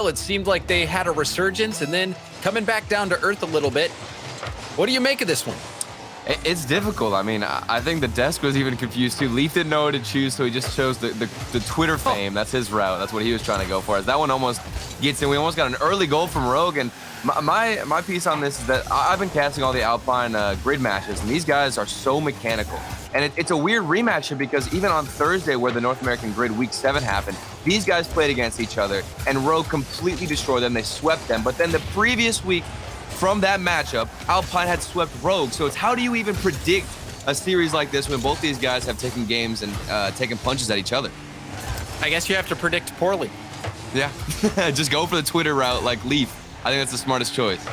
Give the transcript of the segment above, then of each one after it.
while, it seemed like they had a resurgence and then coming back down to earth a little bit. What do you make of this one? It's difficult. I mean, I think the desk was even confused too. Leaf didn't know what to choose, so he just chose the Twitter fame. That's his route. That's what he was trying to go for. As that one almost gets in. We almost got an early goal from Rogue. And my piece on this is that I've been casting all the Alpine grid matches, and these guys are so mechanical. And it's a weird rematch because even on Thursday, where the North American Grid Week 7 happened, these guys played against each other, and Rogue completely destroyed them. They swept them. But then the previous week, from that matchup, Alpine had swept Rogue. So it's how do you even predict a series like this when both these guys have taken games and taken punches at each other? I guess you have to predict poorly. Yeah, just go for the Twitter route like Leaf. I think that's the smartest choice.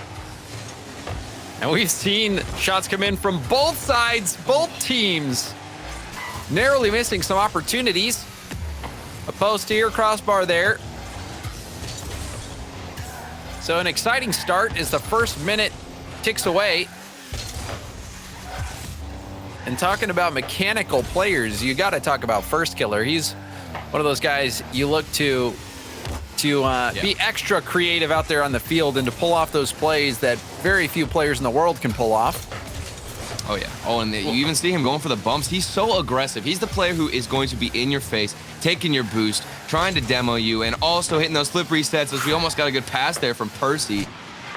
And we've seen shots come in from both sides, both teams. Narrowly missing some opportunities. A post here, crossbar there. So an exciting start as the first minute ticks away. And talking about mechanical players, you got to talk about First Killer. He's one of those guys you look to be extra creative out there on the field and to pull off those plays that very few players in the world can pull off. Oh, yeah. Oh, and you even see him going for the bumps. He's so aggressive. He's the player who is going to be in your face, taking your boost, trying to demo you, and also hitting those flip resets, as we almost got a good pass there from Percy,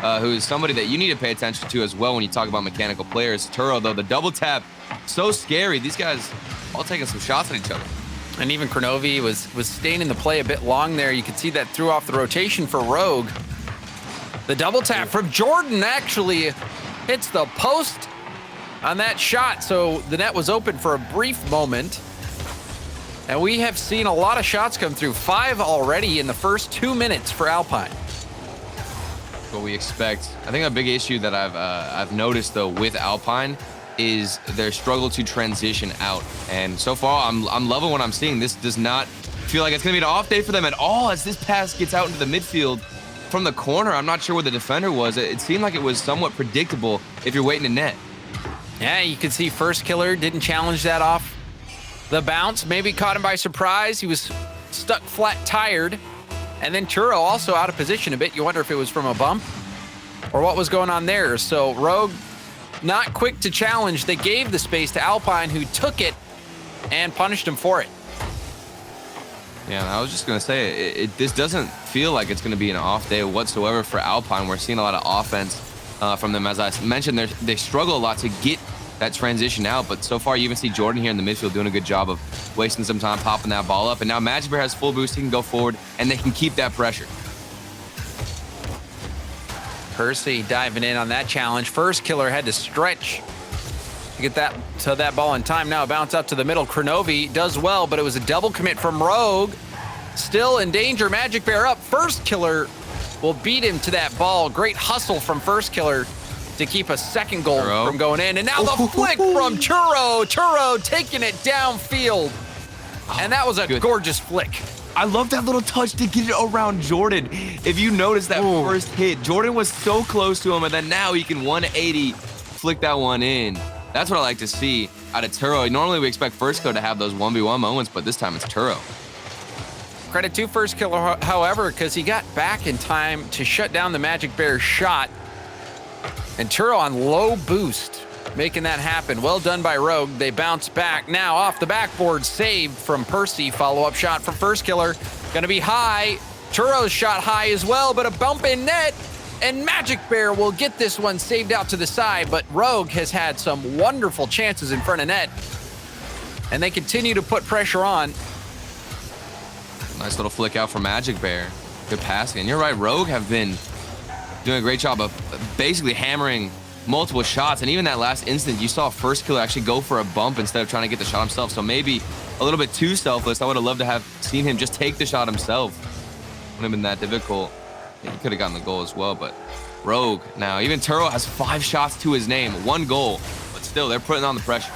who is somebody that you need to pay attention to as well when you talk about mechanical players. Turo, though, the double tap, so scary. These guys all taking some shots at each other. And even Kronovi was staying in the play a bit long there. You could see that threw off the rotation for Rogue. The double tap from Jordan actually hits the post on that shot, so the net was open for a brief moment. And we have seen a lot of shots come through, 5 already in the first 2 minutes for Alpine. What we expect. I think a big issue that I've noticed though with Alpine is their struggle to transition out. And so far, I'm loving what I'm seeing. This does not feel like it's gonna be an off day for them at all as this pass gets out into the midfield from the corner. I'm not sure where the defender was. It seemed like it was somewhat predictable if you're waiting to net. Yeah, you could see First Killer didn't challenge that off the bounce. Maybe caught him by surprise. He was stuck flat tired. And then Turo also out of position a bit. You wonder if it was from a bump or what was going on there. So Rogue not quick to challenge. They gave the space to Alpine, who took it and punished him for it. Yeah, I was just going to say, this doesn't feel like it's going to be an off day whatsoever for Alpine. We're seeing a lot of offense from them. As I mentioned, they struggle a lot to get that transition out, but so far you even see Jordan here in the midfield doing a good job of wasting some time popping that ball up. And now Magic Bear has full boost. He can go forward, and they can keep that pressure. Percy diving in on that challenge. First Killer had to stretch to get that to that ball in time. Now a bounce up to the middle. Kronovi does well, but it was a double commit from Rogue. Still in danger. Magic Bear up. First Killer will beat him to that ball. Great hustle from First Killer to keep a second goal from going in. And now the flick from Turo. Turo taking it downfield. And that was a gorgeous flick. I love that little touch to get it around Jordan. If you notice that first hit, Jordan was so close to him, and then now he can 180 flick that one in. That's what I like to see out of Turo. Normally we expect First Killer to have those 1v1 moments, but this time it's Turo. Credit to First Killer, however, because he got back in time to shut down the Magic Bear shot. And Turo on low boost, making that happen. Well done by Rogue. They bounce back. Now off the backboard, saved from Percy. Follow-up shot from First Killer. Gonna be high. Turo's shot high as well, but a bump in net. And Magic Bear will get this one saved out to the side, but Rogue has had some wonderful chances in front of net. And they continue to put pressure on. Nice little flick out from Magic Bear. Good passing. And you're right, Rogue have been doing a great job of basically hammering multiple shots. And even that last instant, you saw First Killer actually go for a bump instead of trying to get the shot himself. So maybe a little bit too selfless. I would have loved to have seen him just take the shot himself. Wouldn't have been that difficult. He could have gotten the goal as well, but Rogue now, even Turo has 5 shots to his name, 1 goal, but still they're putting on the pressure.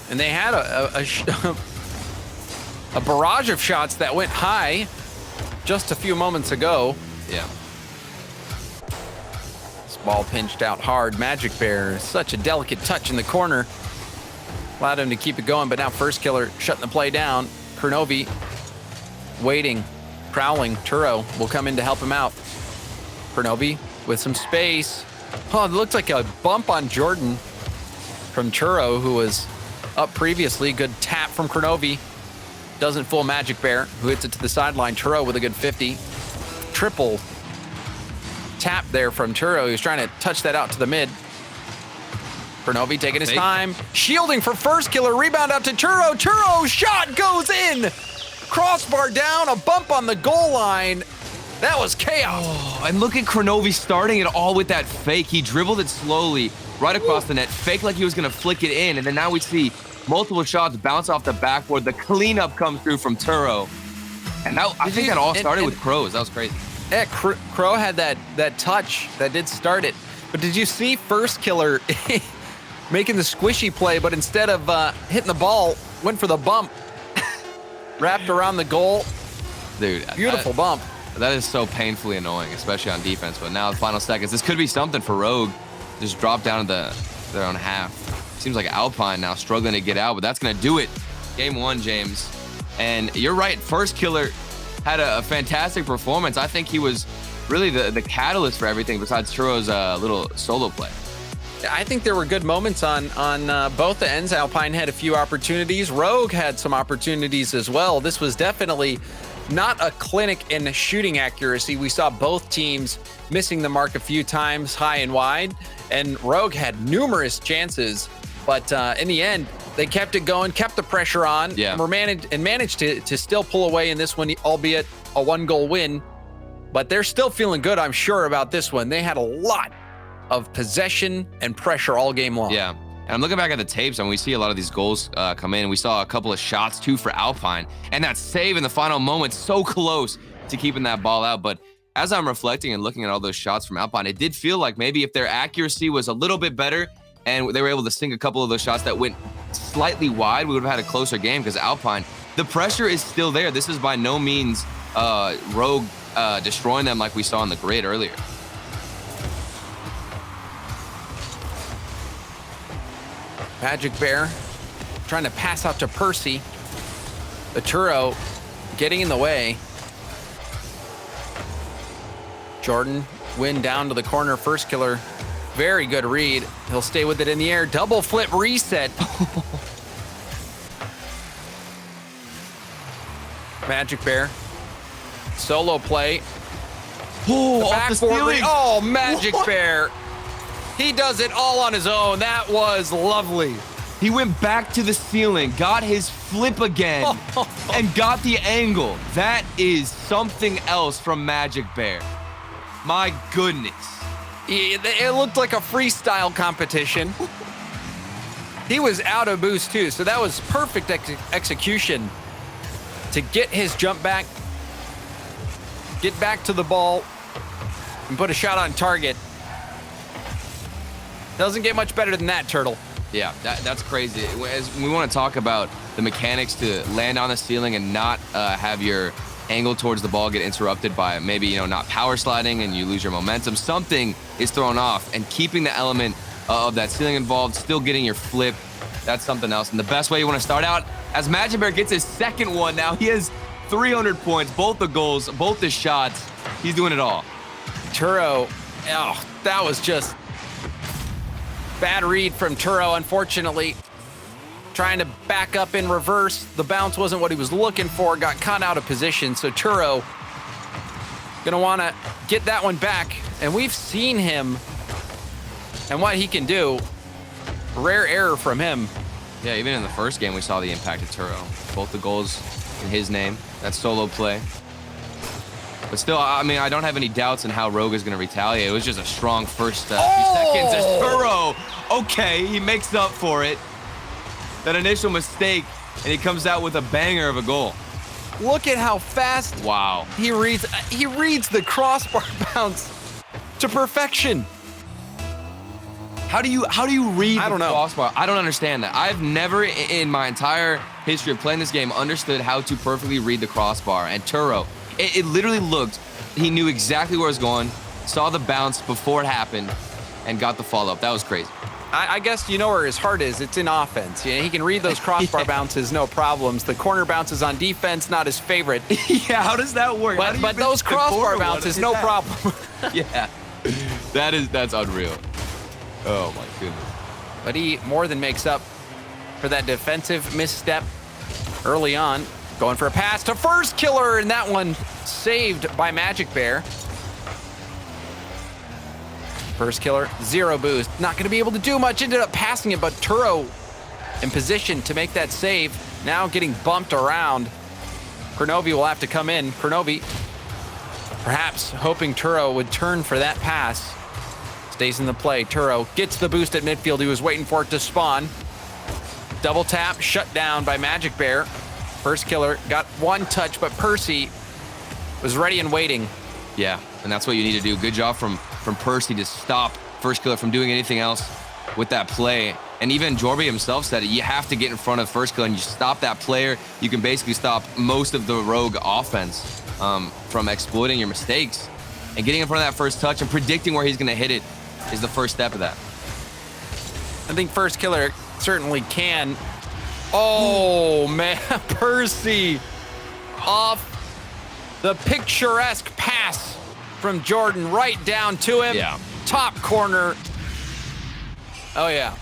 And they had a barrage of shots that went high just a few moments ago. Yeah. This ball pinched out hard. Magic Bear, such a delicate touch in the corner. Allowed him to keep it going, but now First Killer shutting the play down. Kronovi waiting, prowling. Turo will come in to help him out. Kronovi with some space. Oh, it looks like a bump on Jordan from Turo, who was up previously. Good tap from Kronovi. Doesn't fool Magic Bear, who hits it to the sideline. Turo with a good 50. Triple tap there from Turo. He's trying to touch that out to the mid. Kronovi taking his time. Shielding for first killer. Rebound out to Turo. Turo shot goes in. Crossbar down. A bump on the goal line. That was chaos. Oh, and look at Kronovi starting it all with that fake. He dribbled it slowly right across the net. Fake like he was going to flick it in. And then now we see multiple shots bounce off the backboard. The cleanup comes through from Turo. And that, I think that all started with Crows. That was crazy. Yeah, Crow had that touch that did start it. But did you see first killer making the squishy play, but instead of hitting the ball, went for the bump. Wrapped around the goal. Dude. Beautiful bump. That is so painfully annoying, especially on defense. But now the final seconds, this could be something for Rogue. Just drop down to their own half. Seems like Alpine now struggling to get out, but that's going to do it. Game 1, James. And you're right, first killer had a fantastic performance. I think he was really the catalyst for everything besides Turo's little solo play. I think there were good moments on both the ends. Alpine had a few opportunities. Rogue had some opportunities as well. This was definitely not a clinic in shooting accuracy. We saw both teams missing the mark a few times, high and wide, and Rogue had numerous chances, but in the end, they kept it going, kept the pressure on, and managed to still pull away in this one, albeit a 1-goal win. But they're still feeling good, I'm sure, about this one. They had a lot of possession and pressure all game long. Yeah. And I'm looking back at the tapes, and we see a lot of these goals come in. We saw a couple of shots, too, for Alpine. And that save in the final moment, so close to keeping that ball out. But as I'm reflecting and looking at all those shots from Alpine, it did feel like maybe if their accuracy was a little bit better and they were able to sink a couple of those shots that went slightly wide, we would have had a closer game because Alpine, the pressure is still there. This is by no means Rogue destroying them like we saw in the grid earlier. Magic Bear trying to pass out to Percy. The Turo getting in the way. Jordan win down to the corner. First killer. Very good read. He'll stay with it in the air. Double flip reset. Magic Bear. Solo play. Oh, off the ceiling. Oh, Magic Bear. He does it all on his own. That was lovely. He went back to the ceiling, got his flip again, and got the angle. That is something else from Magic Bear. My goodness. It looked like a freestyle competition. He was out of boost too, so that was perfect execution to get his jump back, get back to the ball, and put a shot on target. Doesn't get much better than that, Turtle. Yeah, that's crazy. As we want to talk about the mechanics to land on the ceiling and not have your angle towards the ball get interrupted by maybe, not power sliding and you lose your momentum. Something is thrown off, and keeping the element of that ceiling involved, still getting your flip, that's something else. And the best way you want to start out, as Magic Bear gets his second one now, he has 300 points, both the goals, both the shots. He's doing it all. Turo, that was just bad read from Turo, unfortunately. Trying to back up in reverse. The bounce wasn't what he was looking for. Got caught out of position. So Turo gonna want to get that one back. And we've seen him and what he can do. Rare error from him. Yeah, even in the first game, we saw the impact of Turo. Both the goals in his name. That solo play. But still, I mean, I don't have any doubts in how Rogue is going to retaliate. It was just a strong first few seconds as Turo. Okay, he makes up for it. That initial mistake, and he comes out with a banger of a goal. Look at how fast he reads the crossbar bounce to perfection. How do you read the crossbar? I don't understand that. I've never in my entire history of playing this game understood how to perfectly read the crossbar. And Turo, it literally looked, he knew exactly where it was going, saw the bounce before it happened, and got the follow-up. That was crazy. I guess you know where his heart is. It's in offense. Yeah, he can read those crossbar bounces, no problems. The corner bounces on defense, not his favorite. Yeah, how does that work? But those crossbar bounces, no problem. Yeah, that's unreal. Oh my goodness. But he more than makes up for that defensive misstep early on. Going for a pass to First Killer, and that one saved by Magic Bear. First Killer, 0 boost. Not going to be able to do much. Ended up passing it, but Turo in position to make that save. Now getting bumped around. Kronovi will have to come in. Kronovi perhaps hoping Turo would turn for that pass. Stays in the play. Turo gets the boost at midfield. He was waiting for it to spawn. Double tap, shut down by Magic Bear. First Killer got 1 touch, but Percy was ready and waiting. Yeah, and that's what you need to do. Good job from Percy to stop First Killer from doing anything else with that play. And even Jorby himself said it. You have to get in front of First Killer, and you stop that player. You can basically stop most of the Rogue offense from exploiting your mistakes. And getting in front of that first touch and predicting where he's going to hit it is the first step of that. I think First Killer certainly can. Oh, man. Percy off the picturesque pass from Jordan right down to him. Yeah. Top corner. Oh, yeah.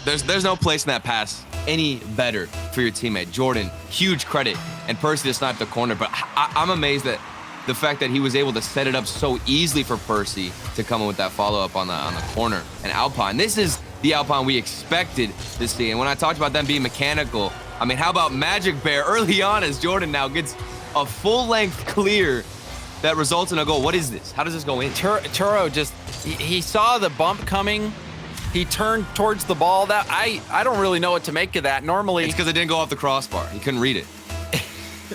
There's no place in that pass any better for your teammate. Jordan, huge credit. And Percy to snipe the corner. But I'm amazed at the fact that he was able to set it up so easily for Percy to come in with that follow-up on the corner. And Alpine, this is the Alpine we expected to see. And when I talked about them being mechanical, I mean, how about Magic Bear early on as Jordan now gets a full-length clear that results in a goal? What is this? How does this go in? Turo just, he saw the bump coming. He turned towards the ball. That I don't really know what to make of that. Normally, It's because it didn't go off the crossbar. He couldn't read it.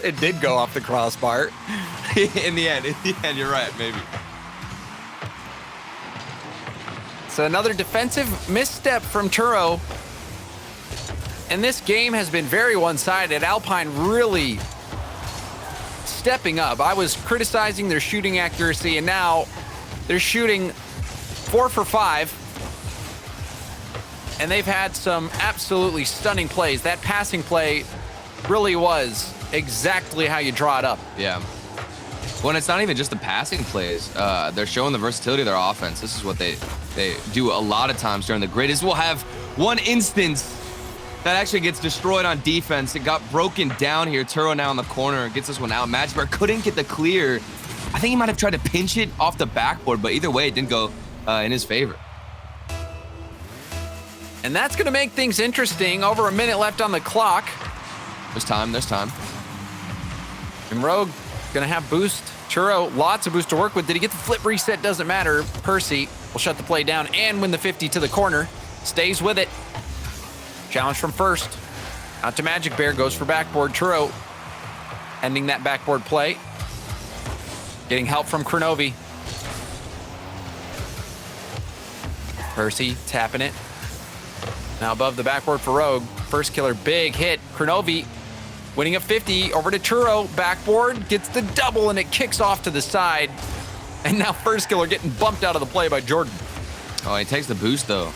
it did go off the crossbar. in the end, you're right, maybe. So another defensive misstep from Turo. And this game has been very one-sided. Alpine really stepping up. I was criticizing their shooting accuracy, and now they're shooting 4 for 5. And they've had some absolutely stunning plays. That passing play really was exactly how you draw it up. Yeah. Well, and it's not even just the passing plays. They're showing the versatility of their offense. This is what they do a lot of times during the grid. We'll have one instance that actually gets destroyed on defense. It got broken down here. Turo now in the corner gets this one out. Magic Bear couldn't get the clear. I think he might have tried to pinch it off the backboard, but either way, it didn't go in his favor. And that's going to make things interesting. Over a minute left on the clock. There's time. And Rogue going to have boost. Turo, lots of boost to work with. Did he get the flip reset? Doesn't matter. Percy will shut the play down and win the 50 to the corner. Stays with it. Challenge from First. Out to Magic Bear. Goes for backboard. Turo ending that backboard play. Getting help from Kronovi. Percy tapping it. Now above the backboard for Rogue. First Killer, big hit. Kronovi winning a 50 over to Turo. Backboard gets the double and it kicks off to the side. And now First Killer getting bumped out of the play by Jordan. Oh, he takes the boost though.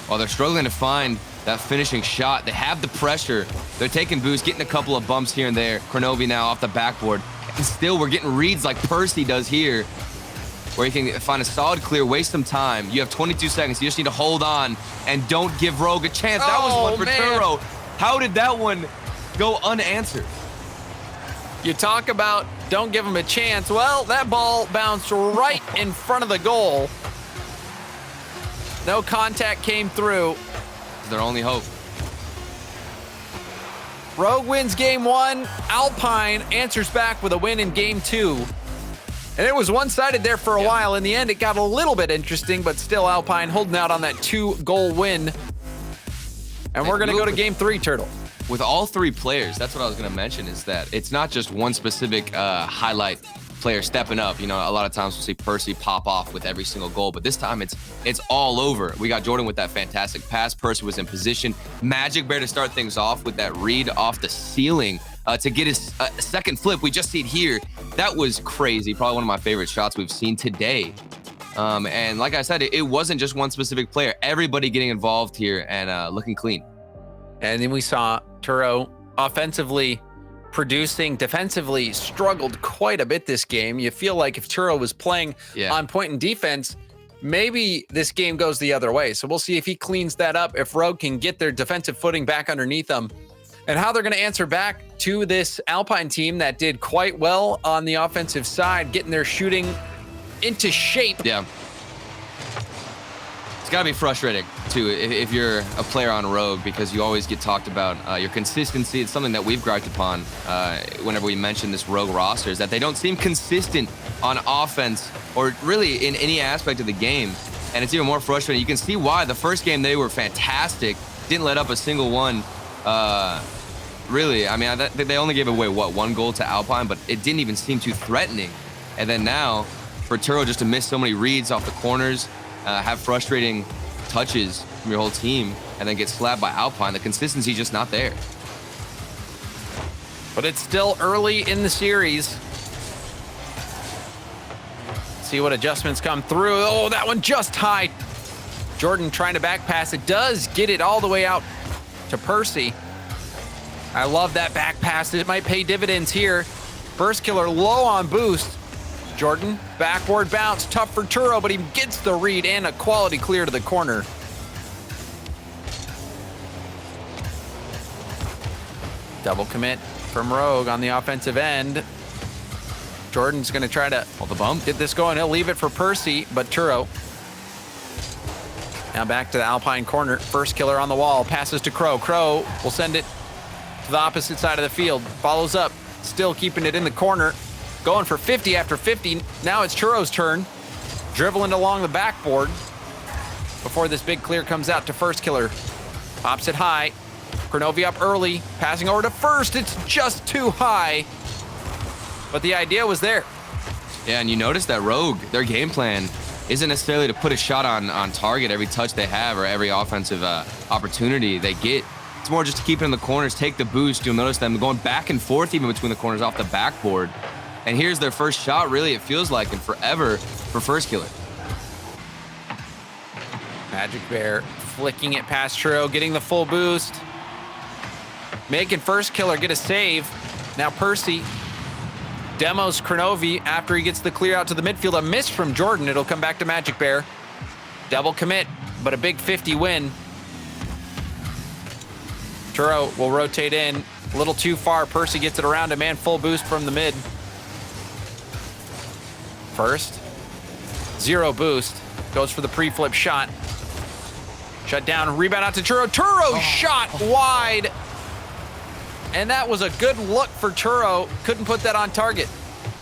While they're struggling to find that finishing shot, they have the pressure. They're taking boost, getting a couple of bumps here and there. Kronovi now off the backboard. And still we're getting reads like Percy does here, where you can find a solid clear, waste some time. You have 22 seconds. You just need to hold on and don't give Rogue a chance. That was one for Turo. How did that one go unanswered? You talk about don't give him a chance. Well, that ball bounced right in front of the goal. No contact came through. It's their only hope. Rogue wins game 1. Alpine answers back with a win in game 2. And it was one-sided there for a while. In the end, it got a little bit interesting, but still Alpine holding out on that 2-goal win. And we're going to go to game 3, Turtle. With all 3 players, that's what I was going to mention, is that it's not just one specific highlight player stepping up. You know, a lot of times we'll see Percy pop off with every single goal, but this time it's all over. We got Jordan with that fantastic pass. Percy was in position. Magic Bear to start things off with that read off the ceiling to get his second flip. We just see it here. That was crazy. Probably one of my favorite shots we've seen today. And like I said, it wasn't just one specific player. Everybody getting involved here and looking clean. And then we saw Turo offensively producing, defensively struggled quite a bit this game. You feel like if Turo was playing on point in defense, maybe this game goes the other way. So we'll see if he cleans that up, if Rogue can get their defensive footing back underneath them, and how they're going to answer back to this Alpine team that did quite well on the offensive side, getting their shooting into shape. Yeah. It's got to be frustrating, too, if you're a player on Rogue, because you always get talked about your consistency. It's something that we've griped upon whenever we mention this Rogue roster, is that they don't seem consistent on offense or really in any aspect of the game. And it's even more frustrating. You can see why. The first game, they were fantastic. Didn't let up a single one. Really, I mean, they only gave away, what, 1 goal to Alpine, but it didn't even seem too threatening. And then now, for Turo just to miss so many reads off the corners, have frustrating touches from your whole team, and then get slapped by Alpine, the consistency just not there. But it's still early in the series. See what adjustments come through. Oh, that one just high. Jordan trying to back pass. It does get it all the way out to Percy. I love that back pass. It might pay dividends here. Burst Killer low on boost. Jordan, backward bounce. Tough for Turo, but he gets the read and a quality clear to the corner. Double commit from Rogue on the offensive end. Jordan's going to try to the bump, get this going. He'll leave it for Percy, but Turo. Now back to the Alpine corner. First Killer on the wall. Passes to Crow. Crow will send it to the opposite side of the field. Follows up. Still keeping it in the corner. Going for 50 after 50. Now it's Turo's turn. Dribbling along the backboard before this big clear comes out to First Killer. Pops it high. Kronovi up early. Passing over to First. It's just too high. But the idea was there. Yeah, and you notice that Rogue, their game plan isn't necessarily to put a shot on target every touch they have or every offensive opportunity they get. It's more just to keep it in the corners, take the boost. You'll notice them going back and forth even between the corners off the backboard. And here's their first shot, really, it feels like, in forever for First Killer. Magic Bear flicking it past Turo, getting the full boost. Making First Killer get a save. Now Percy demos Kronovi after he gets the clear out to the midfield. A miss from Jordan. It'll come back to Magic Bear. Double commit, but a big 50 win. Turo will rotate in. A little too far. Percy gets it around him and full boost from the mid. First. 0 boost. Goes for the pre-flip shot. Shut down. Rebound out to Turo. Turo shot wide. And that was a good look for Turo. Couldn't put that on target.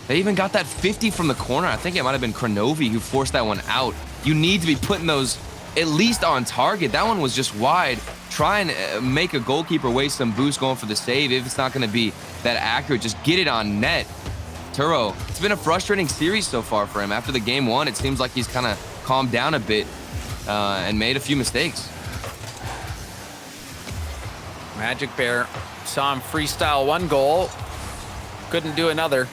They even got that 50 from the corner. I think it might have been Kronovi who forced that one out. You need to be putting those at least on target. That one was just wide. Try and make a goalkeeper waste some boost going for the save. If it's not going to be that accurate, just get it on net. Turo, it's been a frustrating series so far for him. After the game 1, it seems like he's kind of calmed down a bit and made a few mistakes. Magic Bear saw him freestyle 1 goal. Couldn't do another.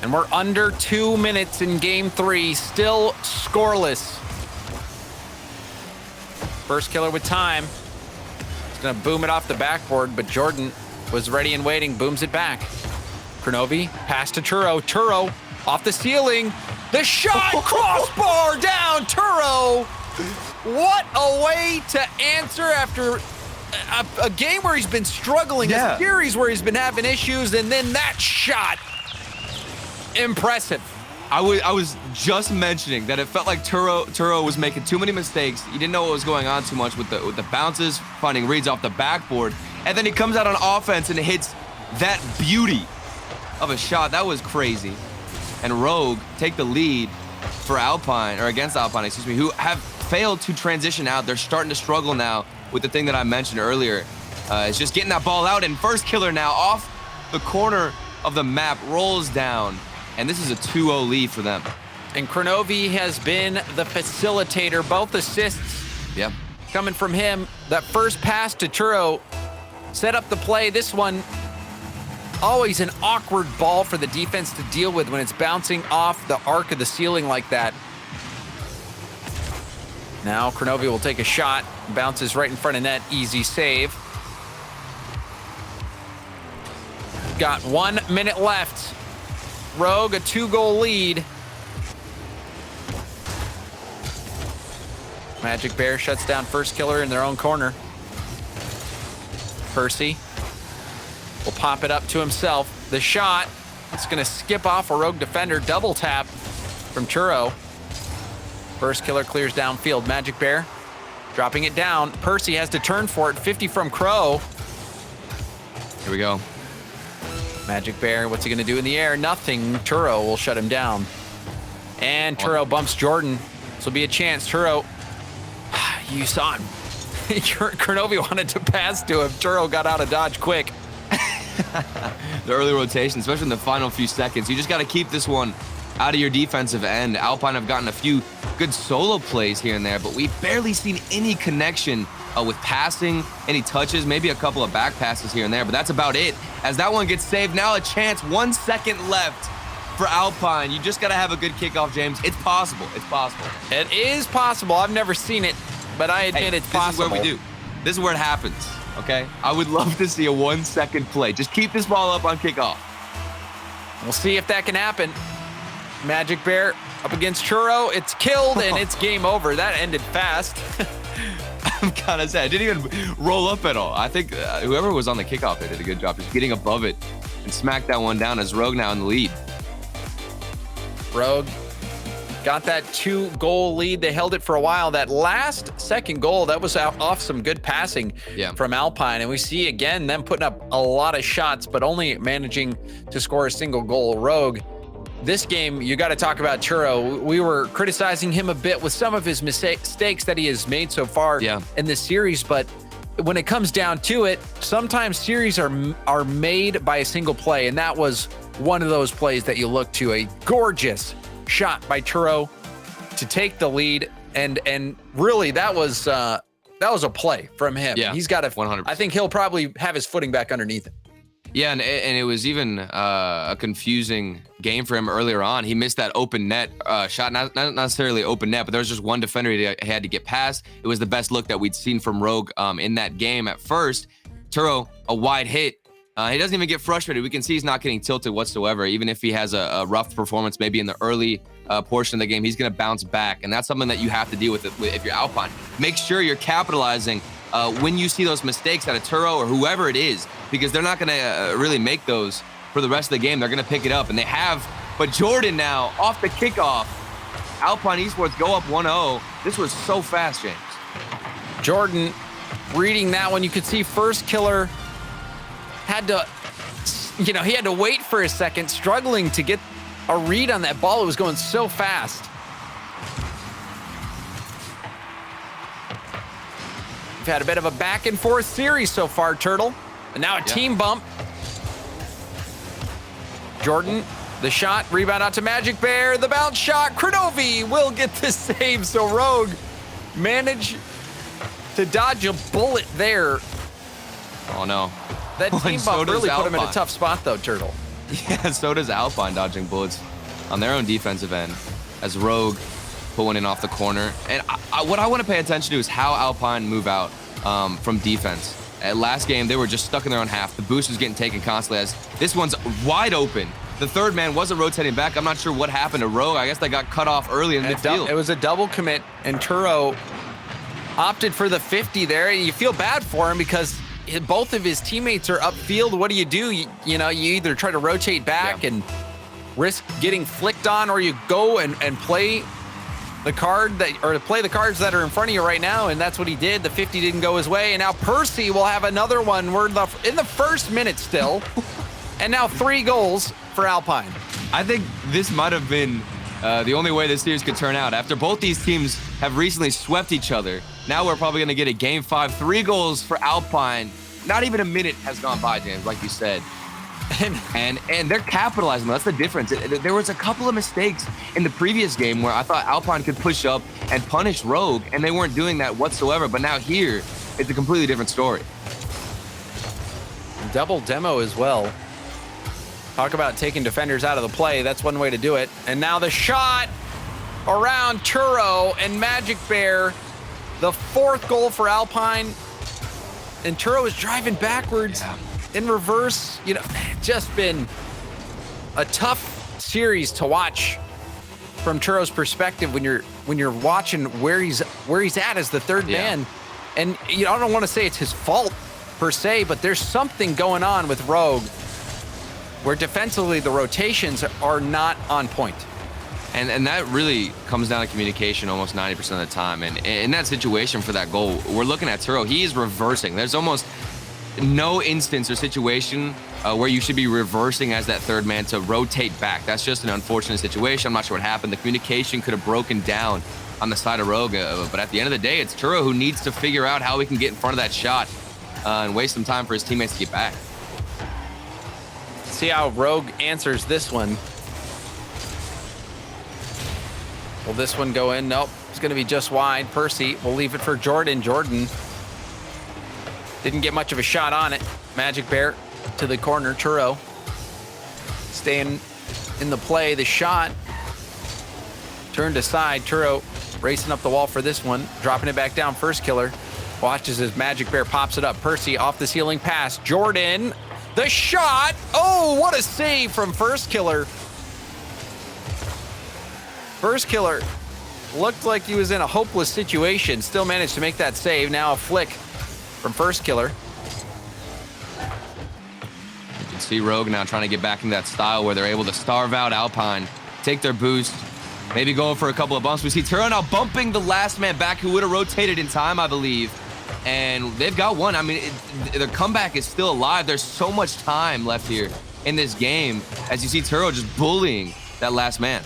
And we're under 2 minutes in game 3, still scoreless. First Killer with time. He's gonna boom it off the backboard, but Jordan was ready and waiting, booms it back. Kronovi, pass to Turo. Turo off the ceiling. The shot, crossbar down, Turo. What a way to answer after a game where he's been struggling, a series where he's been having issues, and then that shot. Impressive. I was just mentioning that it felt like Turo was making too many mistakes. He didn't know what was going on too much with the bounces, finding reads off the backboard, and then he comes out on offense and hits that beauty of a shot. That was crazy. And Rogue take the lead for Alpine, or against Alpine, excuse me, who have failed to transition out. They're starting to struggle now with the thing that I mentioned earlier. It's just getting that ball out, and First Killer now off the corner of the map, rolls down, and this is a 2-0 lead for them. And Kronovi has been the facilitator, both assists coming from him. That first pass to Turo set up the play. This one always an awkward ball for the defense to deal with when it's bouncing off the arc of the ceiling like that. Now Kronovi will take a shot, bounces right in front of net, easy save. Got 1 minute left. Rogue, a 2-goal lead. Magic Bear shuts down first killer in their own corner. Percy will pop it up to himself. The shot, it's gonna skip off a Rogue defender. Double tap from Churro. First killer clears downfield. Magic Bear dropping it down. Percy has to turn for it. 50 from Crow. Here we go. Magic Bear, what's he gonna do in the air? Nothing. Churro will shut him down. And Churro bumps Jordan. This will be a chance. Churro, you saw him. Kronovi wanted to pass to him. Churro got out of dodge quick. The early rotation, especially in the final few seconds. You just got to keep this one out of your defensive end. Alpine have gotten a few good solo plays here and there, but we've barely seen any connection with passing, any touches, maybe a couple of back passes here and there, but that's about it. As that one gets saved, now a chance, 1 second left for Alpine. You just got to have a good kickoff, James. It's possible. It's possible. It is possible. I've never seen it, but I admit it's possible. This is what we do. This is where it happens, okay? I would love to see a 1 second play. Just keep this ball up on kickoff. We'll see if that can happen. Magic Bear up against Churro. It's killed, and it's game over. That ended fast. I'm kind of sad. It didn't even roll up at all. I think whoever was on the kickoff there did a good job just getting above it and smacked that one down as Rogue now in the lead. Rogue got that 2-goal lead. They held it for a while. That last second goal, that was off some good passing from Alpine. And we see again them putting up a lot of shots, but only managing to score a single goal. Rogue, this game, you got to talk about Churro. We were criticizing him a bit with some of his mistakes that he has made so far in this series, but when it comes down to it, sometimes series are made by a single play, and that was one of those plays that you look to. A gorgeous shot by Churro to take the lead, and really that was a play from him. Yeah, he's got 100%. I think he'll probably have his footing back underneath it. Yeah, and it was even a confusing game for him earlier on. He missed that open net shot, not necessarily open net, but there was just one defender he had to get past. It was the best look that we'd seen from Rogue in that game at first. Churro, a wide hit. He doesn't even get frustrated. We can see he's not getting tilted whatsoever. Even if he has a rough performance, maybe in the early portion of the game, he's going to bounce back. And that's something that you have to deal with if you're Alpine. Make sure you're capitalizing when you see those mistakes out of Churro or whoever it is, because they're not going to really make those for the rest of the game. They're going to pick it up, and they have. But Jordan now, off the kickoff, Alpine Esports go up 1-0. This was so fast, James. Jordan reading that one. You could see first killer had to, he had to wait for a second, struggling to get a read on that ball. It was going so fast. We've had a bit of a back and forth series so far, Turtle. And now a team bump. Jordan, the shot, rebound out to Magic Bear, the bounce shot. Kronovi will get the save, so Rogue managed to dodge a bullet there. Oh, no. That team bump really put him in a tough spot, though, Turtle. Yeah, so does Alpine dodging bullets on their own defensive end as Rogue put one in off the corner. And what I want to pay attention to is how Alpine move out from defense. At last game, they were just stuck in their own half. The boost was getting taken constantly as this one's wide open. The third man wasn't rotating back. I'm not sure what happened to Rogue. I guess they got cut off early in midfield. It was a double commit, and Churro opted for the 50 there. You feel bad for him because both of his teammates are upfield. What do? You either try to rotate back and risk getting flicked on, or you go and play the card play the cards that are in front of you right now, and that's what he did. The 50 didn't go his way, and now Percy will have another one. We're in the first minute still, and now 3 goals for Alpine. I think this might have been the only way this series could turn out. After both these teams have recently swept each other, now we're probably going to get a game 5. 3 goals for Alpine. Not even a minute has gone by, James, like you said. And they're capitalizing. That's the difference. There was a couple of mistakes in the previous game where I thought Alpine could push up and punish Rogue, and they weren't doing that whatsoever. But now here, it's a completely different story. Double demo as well. Talk about taking defenders out of the play. That's one way to do it. And now the shot around Turo and Magic Bear. The 4th goal for Alpine. And Turo is driving backwards in reverse. You know, just been a tough series to watch from Turo's perspective when you're watching where he's at as the 3rd man. And you know, I don't want to say it's his fault per se, but there's something going on with Rogue where defensively the rotations are not on point. And that really comes down to communication almost 90% of the time. And in that situation for that goal, we're looking at Turo. He is reversing. There's almost no instance or situation where you should be reversing as that 3rd man to rotate back. That's just an unfortunate situation. I'm not sure what happened. The communication could have broken down on the side of Rogue. But at the end of the day, it's Turo who needs to figure out how he can get in front of that shot and waste some time for his teammates to get back. See how Rogue answers this one. Will this one go in? Nope. It's going to be just wide. Percy will leave it for Jordan. Jordan didn't get much of a shot on it. Magic Bear to the corner. Turo staying in the play. The shot turned aside. Turo racing up the wall for this one. Dropping it back down. First killer watches as Magic Bear pops it up. Percy off the ceiling pass. Jordan, the shot. Oh, what a save from First Killer. First Killer looked like he was in a hopeless situation. Still managed to make that save. Now a flick from First Killer. You can see Rogue now trying to get back into that style where they're able to starve out Alpine, take their boost, maybe going for a couple of bumps. We see Turo now bumping the last man back who would have rotated in time, I believe. And they've got one. I mean, their comeback is still alive. There's so much time left here in this game as you see Turo just bullying that last man.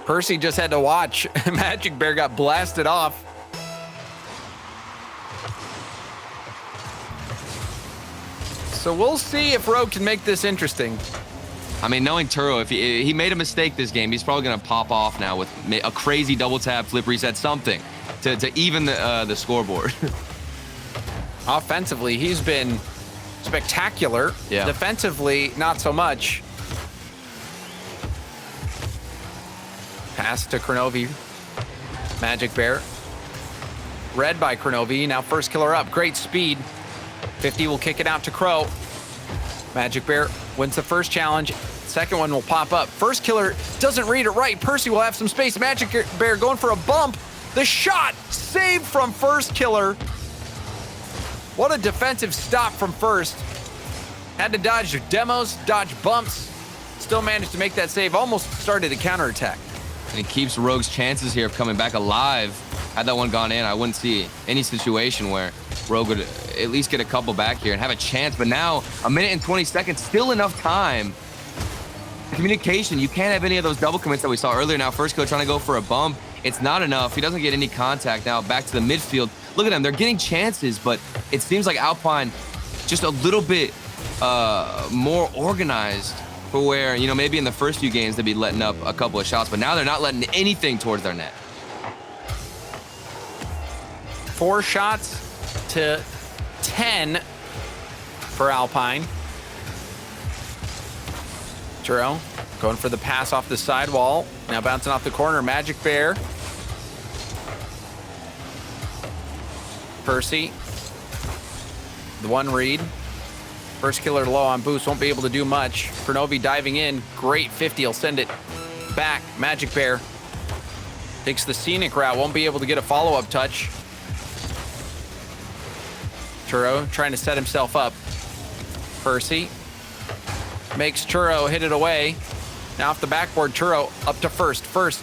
Percy just had to watch. Magic Bear got blasted off. So we'll see if Rogue can make this interesting. I mean, knowing Turo, if he made a mistake this game, he's probably going to pop off now with a crazy double tap, flip reset, something to even the scoreboard. Offensively, he's been spectacular. Yeah. Defensively, not so much. Pass to Kronovi. Magic Bear. Read by Kronovi. Now First Killer up. Great speed. 50 will kick it out to Crow. Magic Bear wins the first challenge. Second one will pop up. First Killer doesn't read it right. Percy will have some space. Magic Bear going for a bump. The shot saved from First Killer. What a defensive stop from First. Had to dodge demos, dodge bumps. Still managed to make that save. Almost started a counterattack. And he keeps Rogue's chances here of coming back alive. Had that one gone in, I wouldn't see any situation where Rogue would at least get a couple back here and have a chance. But now, a minute and 20 seconds, still enough time. Communication, you can't have any of those double commits that we saw earlier. Now, First Killer trying to go for a bump. It's not enough. He doesn't get any contact. Now, back to the midfield. Look at them. They're getting chances, but it seems like Alpine just a little bit more organized for where, you know, maybe in the first few games they'd be letting up a couple of shots, but now they're not letting anything towards their net. 4 shots to 10 for Alpine. Turo going for the pass off the sidewall. Now bouncing off the corner. Magic Bear. Percy. The one read. First Killer low on boost. Won't be able to do much. Kronovi diving in. Great 50. He'll send it back. Magic Bear takes the scenic route. Won't be able to get a follow-up touch. Turo trying to set himself up. Percy makes Turo hit it away. Now off the backboard, Turo up to First. First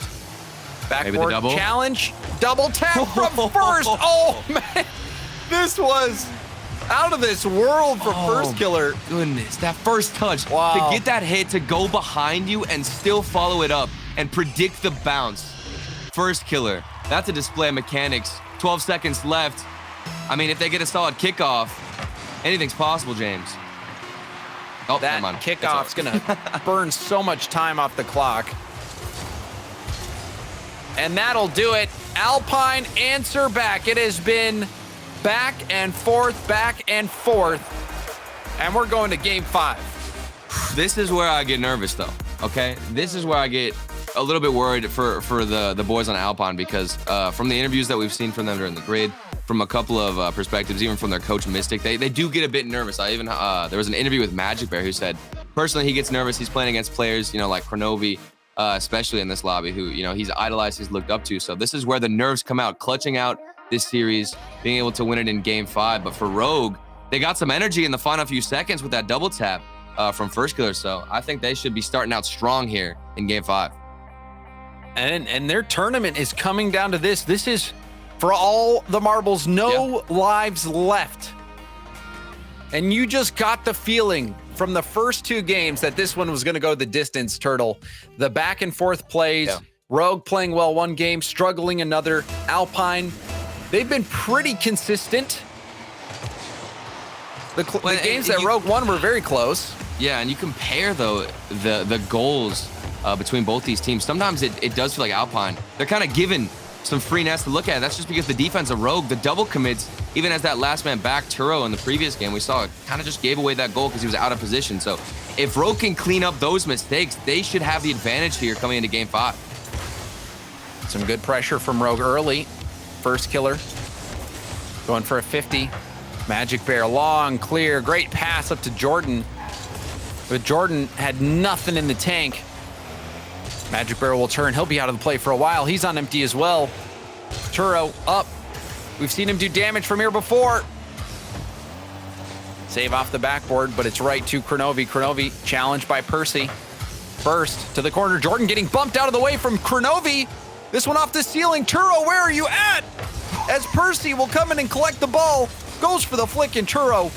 backboard challenge. Double tap from First. Oh, man. This was out of this world for First Killer. Goodness, that first touch. Wow. To get that hit, to go behind you and still follow it up and predict the bounce. First Killer. That's a display of mechanics. 12 seconds left. I mean, if they get a solid kickoff, anything's possible, James. Oh, that kickoff's going to burn so much time off the clock. And that'll do it. Alpine answer back. It has been back and forth, and we're going to game 5. This is where I get nervous, though. Okay, this is where I get a little bit worried for the boys on Alpine, because from the interviews that we've seen from them during the grid, from a couple of perspectives, even from their coach Mystic, they do get a bit nervous. I even there was an interview with Magic Bear who said personally he gets nervous. He's playing against players, you know, like Kronovi, especially in this lobby, who, you know, he's idolized, he's looked up to. So this is where the nerves come out, clutching out this series, being able to win it in Game 5. But for Rogue, they got some energy in the final few seconds with that double tap from First Killer. So I think they should be starting out strong here in Game 5. And their tournament is coming down to this. This is for all the marbles, no lives left. And you just got the feeling from the first 2 games that this one was going to go the distance, Turtle. The back and forth plays, Rogue playing well one game, struggling another. Alpine, they've been pretty consistent. The games that Rogue won were very close. Yeah, and you compare, though, the goals between both these teams. Sometimes it does feel like Alpine, they're kind of given some free nets to look at. That's just because the defense of Rogue, the double commits, even as that last man back, Turo, in the previous game, we saw it kind of just gave away that goal because he was out of position. So if Rogue can clean up those mistakes, they should have the advantage here coming into Game 5. Some good pressure from Rogue early. First Killer going for a 50. Magic Bear, long, clear, great pass up to Jordan. But Jordan had nothing in the tank. Magic Bear will turn. He'll be out of the play for a while. He's on empty as well. Turo up. We've seen him do damage from here before. Save off the backboard, but it's right to Kronovi. Kronovi challenged by Percy. Burst to the corner. Jordan getting bumped out of the way from Kronovi. This one off the ceiling. Turo, where are you at? As Percy will come in and collect the ball. Goes for the flick, and Turo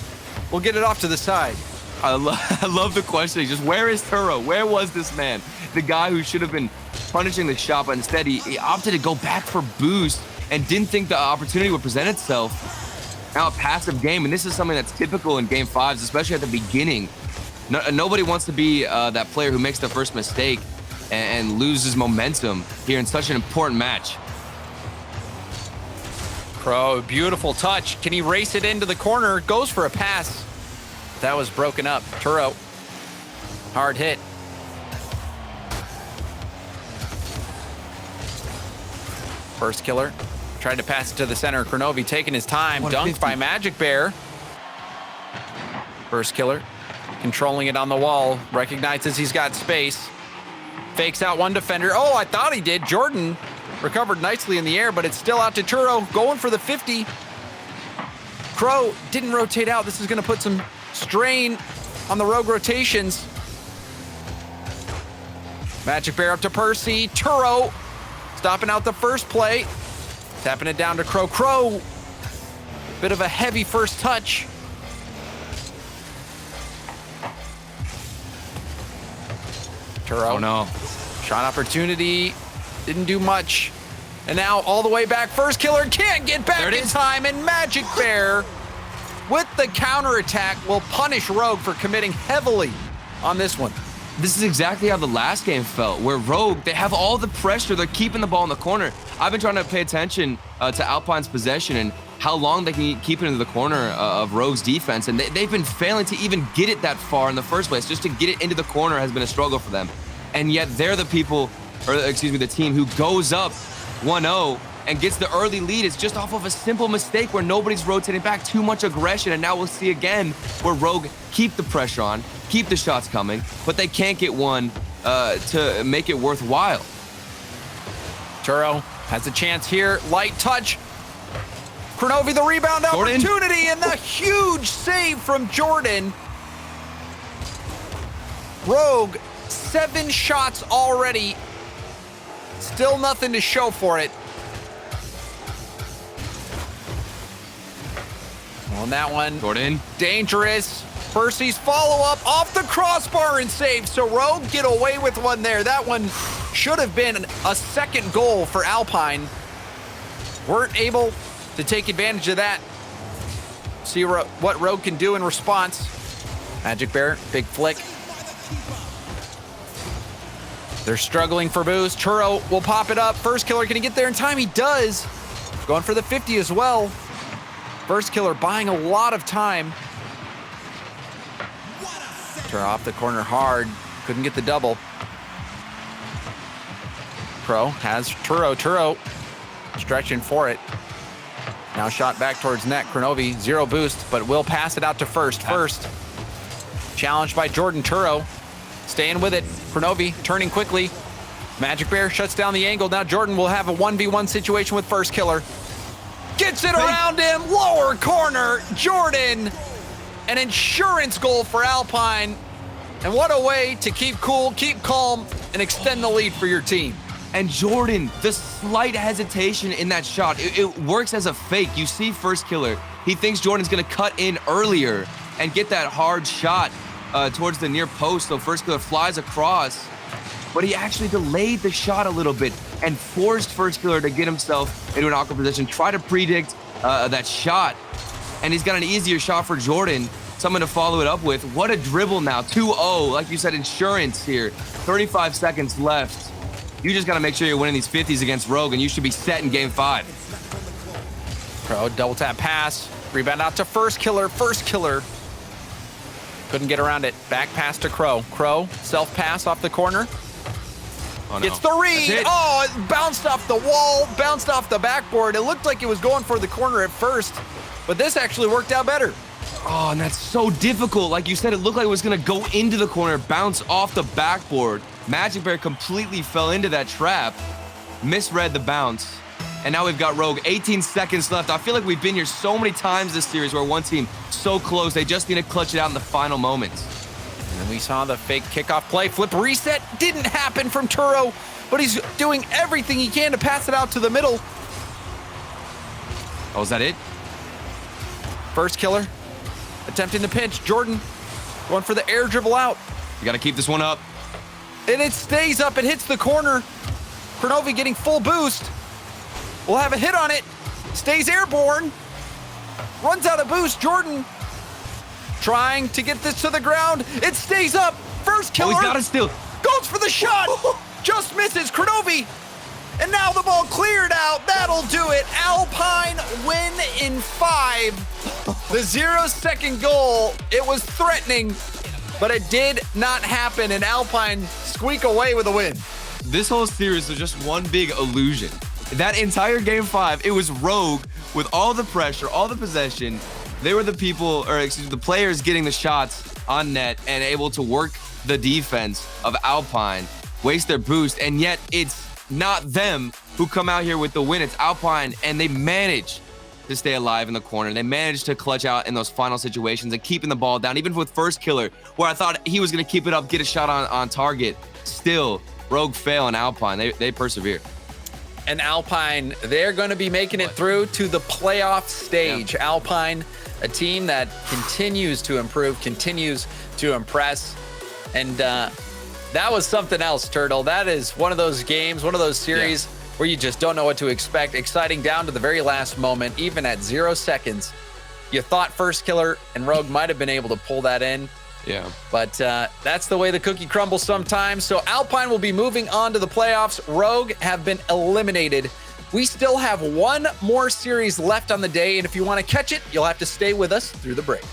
will get it off to the side. I love the questioning. Just where is Turo? Where was this man? The guy who should have been punishing the shot, but instead he opted to go back for boost and didn't think the opportunity would present itself. Now a passive game, and this is something that's typical in Game 5s, especially at the beginning. Nobody wants to be that player who makes the first mistake and loses momentum here in such an important match. Crow, beautiful touch. Can he race it into the corner? Goes for a pass. That was broken up. Turo, hard hit. First Killer tried to pass it to the center. Kronovi taking his time. Dunked by Magic Bear. First Killer controlling it on the wall. Recognizes he's got space. Fakes out one defender. Oh, I thought he did. Jordan recovered nicely in the air, but it's still out to Turo. Going for the 50. Crow didn't rotate out. This is going to put some strain on the Rogue rotations. Magic Bear up to Percy. Turo stopping out the first play. Tapping it down to Crow. Crow, bit of a heavy first touch. Turo. Oh no. Shot opportunity. Didn't do much. And now all the way back. First Killer can't get back in time. And Magic Bear with the counterattack will punish Rogue for committing heavily on this one. This is exactly how the last game felt, where Rogue, they have all the pressure. They're keeping the ball in the corner. I've been trying to pay attention to Alpine's possession and how long they can keep it into the corner of Rogue's defense. And they've been failing to even get it that far in the first place. Just to get it into the corner has been a struggle for them. And yet they're the people, or excuse me, the team who goes up 1-0 and gets the early lead. It's just off of a simple mistake where nobody's rotating back, too much aggression. And now we'll see again where Rogue keep the pressure on, keep the shots coming, but they can't get one to make it worthwhile. Turo has a chance here. Light touch. Kronovi the rebound opportunity, and the huge save from Jordan. Rogue, 7 shots already. Still nothing to show for it. On that one, Jordan. Dangerous. Percy's follow-up off the crossbar and save. So Rogue get away with one there. That one should have been a second goal for Alpine. Weren't able to take advantage of that. See what Rogue can do in response. Magic Bear, big flick. They're struggling for boost. Turo will pop it up. First Killer, can he get there in time? He does. Going for the 50 as well. First Killer buying a lot of time. Turo off the corner hard. Couldn't get the double. Crow has Turo. Turo stretching for it. Now shot back towards net. Kronovi, 0 boost, but will pass it out to first. First, challenged by Jordan. Turo staying with it. Kronovi turning quickly. Magic Bear shuts down the angle. Now Jordan will have a 1v1 situation with First Killer. Gets it around him. Lower corner. Jordan. An insurance goal for Alpine. And what a way to keep cool, keep calm, and extend the lead for your team. And Jordan, the slight hesitation in that shot, it works as a fake. You see First Killer, he thinks Jordan's gonna cut in earlier and get that hard shot towards the near post, so First Killer flies across, but he actually delayed the shot a little bit and forced First Killer to get himself into an awkward position, try to predict that shot, and he's got an easier shot for Jordan, someone to follow it up with. What a dribble now, 2-0, like you said, insurance here, 35 seconds left. You just got to make sure you're winning these 50s against Rogue, and you should be set in game 5. Pro double tap pass. Rebound out to First Killer. First Killer couldn't get around it. Back pass to Crow. Crow, self pass off the corner. Oh, no. Gets the read. Oh, it bounced off the wall, bounced off the backboard. It looked like it was going for the corner at first, but this actually worked out better. Oh, and that's so difficult. Like you said, it looked like it was going to go into the corner, bounce off the backboard. Magic Bear completely fell into that trap, misread the bounce, and now we've got Rogue. 18 seconds left. I feel like we've been here so many times this series where one team so close, they just need to clutch it out in the final moments. And then we saw the fake kickoff play. Flip reset didn't happen from Turo, but he's doing everything he can to pass it out to the middle. Oh, is that it? First Killer attempting the pinch. Jordan going for the air dribble out. You got to keep this one up. And it stays up. It hits the corner. Kronovi getting full boost. Will have a hit on it. Stays airborne. Runs out of boost. Jordan trying to get this to the ground. It stays up. First Killer. Oh, he's got it still. Goes for the shot. Just misses. Kronovi. And now the ball cleared out. That'll do it. Alpine win in 5. The 0-second goal. It was threatening, but it did not happen, and Alpine squeak away with a win. This whole series was just one big illusion. That entire game 5, it was Rogue with all the pressure, all the possession. They were the people, or excuse me, the players getting the shots on net and able to work the defense of Alpine, waste their boost, and yet it's not them who come out here with the win. It's Alpine, and they manage to stay alive in the corner. They managed to clutch out in those final situations and keeping the ball down, even with First Killer, where I thought he was going to keep it up, get a shot on target. Still, Rogue fail on Alpine. They persevere. And Alpine, they're going to be making it through to the playoff stage. Yeah. Alpine, a team that continues to improve, continues to impress. And that was something else, Turtle. That is one of those games, one of those series where you just don't know what to expect. Exciting down to the very last moment, even at 0 seconds. You thought First Killer and Rogue might have been able to pull that in. Yeah. But that's the way the cookie crumbles sometimes. So Alpine will be moving on to the playoffs. Rogue have been eliminated. We still have one more series left on the day, and if you want to catch it, you'll have to stay with us through the break.